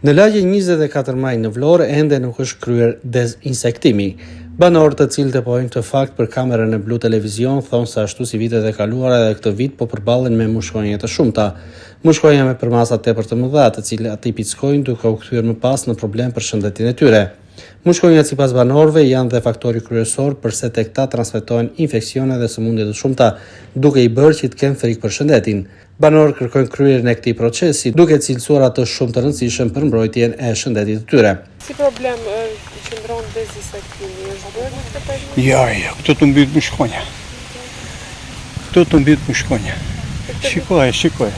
Në lagje 24 maj në Vlorë ende nuk është kryer dezinsektimi. Banorët të cilët e pohojnë këtë fakt për kamerën e Blu Televizion thonë se ashtu si vitet e kaluara edhe këtë vit po përballen me mushkojnje të shumta. Mushkojnja me përmasa tepër të mëdha, të cilat i pickojnë duke u kthyer më pas në problem për shëndetin e tyre. Mushkojnjat sipas banorëve janë dhe faktori kryesor përse tek ta transmetohen infeksione dhe sëmundje të shumta, duke i bërë që të kenë frikë për shëndetin. Banorët kërkojnë kryerjen e këtij procesi, duke cilësuar atë shumë të rëndësishëm për mbrojtjen e shëndetit të tyre. Si problem qëndron dezinsektimi, është bërë në këtë periudhë? Ja, këtu të mbyt mushkonja. Këtu të mbyt mushkonja. Shikoj.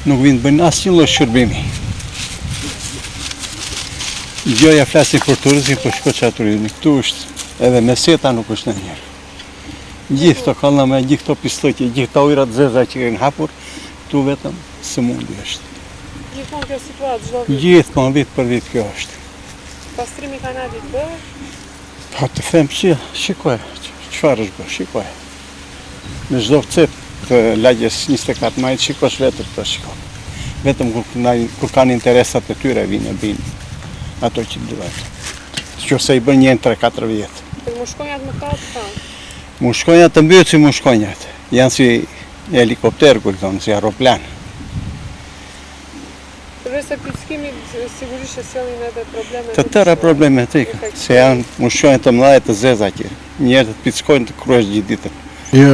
Nuk vinë bëjnë asnjë lloj shërbimi. Gjoja flasin për turizmin, po shko çfarë turizmi. Këtu është edhe meseta nuk është ndonjëherë. Gjithë të kallame, gjithë të pistotje, gjithë të ujrat zeza që kanë hapur, këtu vetëm sëmundje është. Gjithmonë kjo situatë çdo vit? Gjithmonë vit për vit kjo është. Pastrimi i kanalit bëhet? Po të them që shikoj, çfarë është bërë, shikoj. Në çdo cep të lagjes 24 majit shikosh vetëm këtë shikoj. Vetëm kur kanë interesat e tyre vinë bëjnë ato që duhet. Nëse i bën 3-4 vjet. Mushkonjat më katë kanë? Mushkonjat të mbyhet si mushkonjat. Janë si helikopter, si aeroplan. Përveç se pickimi sigurisht e sjellin edhe probleme. Të tëra problematike, se janë mushkonja të mëdha të zeza që njerëzit pickojnë të kryesh gjithë ditën. Jo.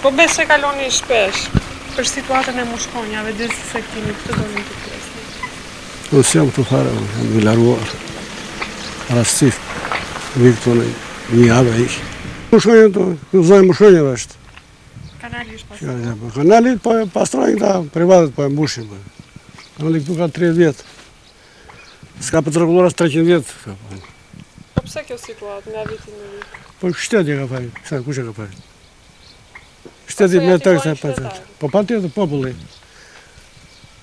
Po besoj kaloni shpesh për situatën e mushkonjave, dezinsektimit, këtë doni të presni. Unë jam të fare, jam i larguar. Rastif, vikton një javë ish. Mushkonja të uzojnë mushkonjave është. Kanali është pastrojnë? Kanali po e pastrojnë këta privatet, po e mbushin. Kanali këtu ka 30 vjetë. S'ka për të rregulluar as 300 vjetë. Po pse kjo situatë nga vitin në vit? Po shteti ka fare, kush e ka fare? Shteti me tërë se po patjetër populli.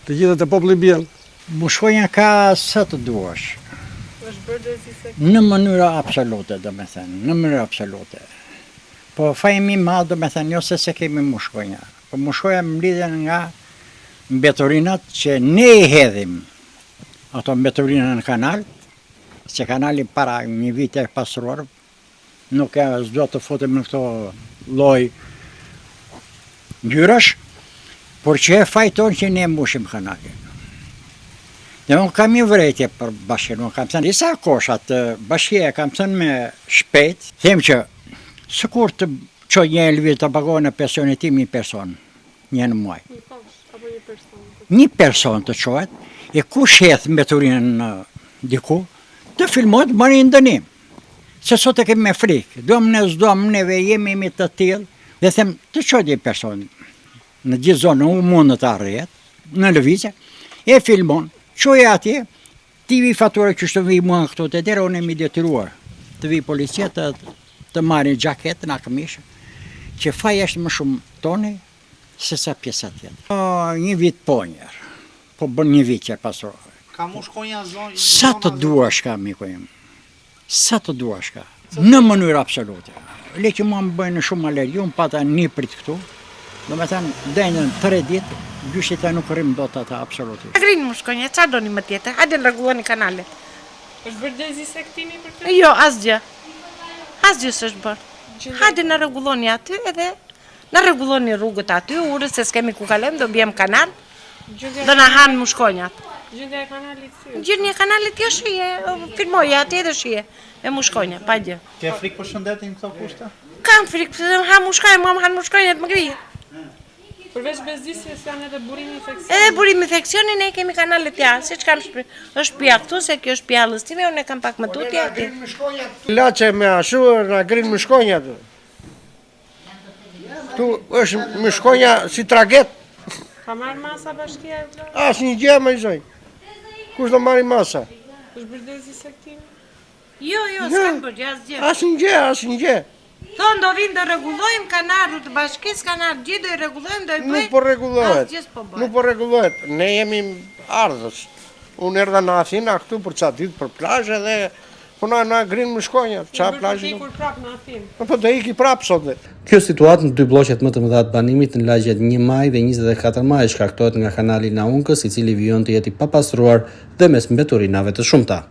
Të gjithë të populli bien. Mushkonja ka sa të duash. Është bërë dezinsektim? Në mënyra absolute, domethënë, në mënyra absolute. Po fajmi madh, domethënë, jo se kemi mushkonja. Po mushkonja mbledhen nga mbeturinat që ne i hedhim. Ato mbeturina në kanal, se kanali para një vite pastruar, nuk e s'do të futem në këto lloj ngjyrash, por që e fajton që ne mbushim kanalin. Dhe unë kam një vrejtje për bashkinë, unë kam thënë, disa koshat bashkia kam thënë me shpejt, them që sikur të qoj një elvit të pagohen e pensionit tim një person, një në muaj. Një person të qohet, e ku sheth mbeturinën diku, të filmojt bëni ndënim. Se sot e kemi me frikë, duam ne s'duam neve jemi të tillë, dhe them të qoj një person në gjithë zonë, unë mund të arret, në lëvizje, e filmon, qoj atje, ti vi fatura që shtë vi mua këto të dere, unë e mi detyruar të vi policia të marrin gjaket në këmishë, që faj është më shumë toni se sa pjesat tjetë. Një vit po njerë, po bën një vit që pasurore. Ka mushkonja zonë? Sa të duash ka, miko im, sa të duash ka, në mënyrë absolute. Le që mua më bëjnë shumë alergi, unë pata një prit këtu, do me thënë, denjën 3 ditë, gjyshit e nuk rrim do të ata absolutisht. Grinë mushkonja, qa do një më tjetër, hajde në rregulloni kanalet. Është bërë dezinsektimi për këtë? Jo, asgjë. Asgjë s'është bërë. Hajde në rregulloni aty edhe në rregulloni rrugët aty, urës se s'kemi ku kalojmë, do bjem kanal, do na hanë mushkonjat. Gjendja e kanalit si? Gjendja e kanalit jo shije, filmoj aty edhe shije, e mushkonja, pa gjë. Ke frikë për shëndetin këto kushte? Kam frikë, pëse ha mushkonja, mua më hanë mushkonjat më grije. Përveç bezdisjes janë edhe burimi infeksioni? Edhe burimi infeksioni, ne kemi kanalet ja, si që kam është pja këtu, se kjo është pja lëstime, unë e kam pak më tutje aty. Laçe me ashu, na grinë mushkonja tu. Tu është mushkonja si traget. Ka marrë masa bashkia e Vlorës? Asnjë gjë më zoj. Kush do marrë masa? Është bërë dezinsektim? Jo, s'kam bërë, asgjë. Asnjë gjë. Thonë do vinë do rregullojmë kanarë të bashkisë, kanarë gjithë do i rregulojmë, do i bëjmë. Nuk po rregullohet. Asgjës po bëhet. Nuk po rregullohet. Ne jemi ardhës. Unë erdha në Athina këtu për çfarë ditë për plazh edhe Po na grinë më shkonja, qa plazhi. Kur prap në afim. Po do iki prap sot dhe. Kjo situatë në dy bloqet më të mëdha të banimit në lagjet 1 maj dhe 24 maj shkaktohet nga kanali Naunkës, i cili vijon të jeti papastruar dhe mes mbeturinave të shumta.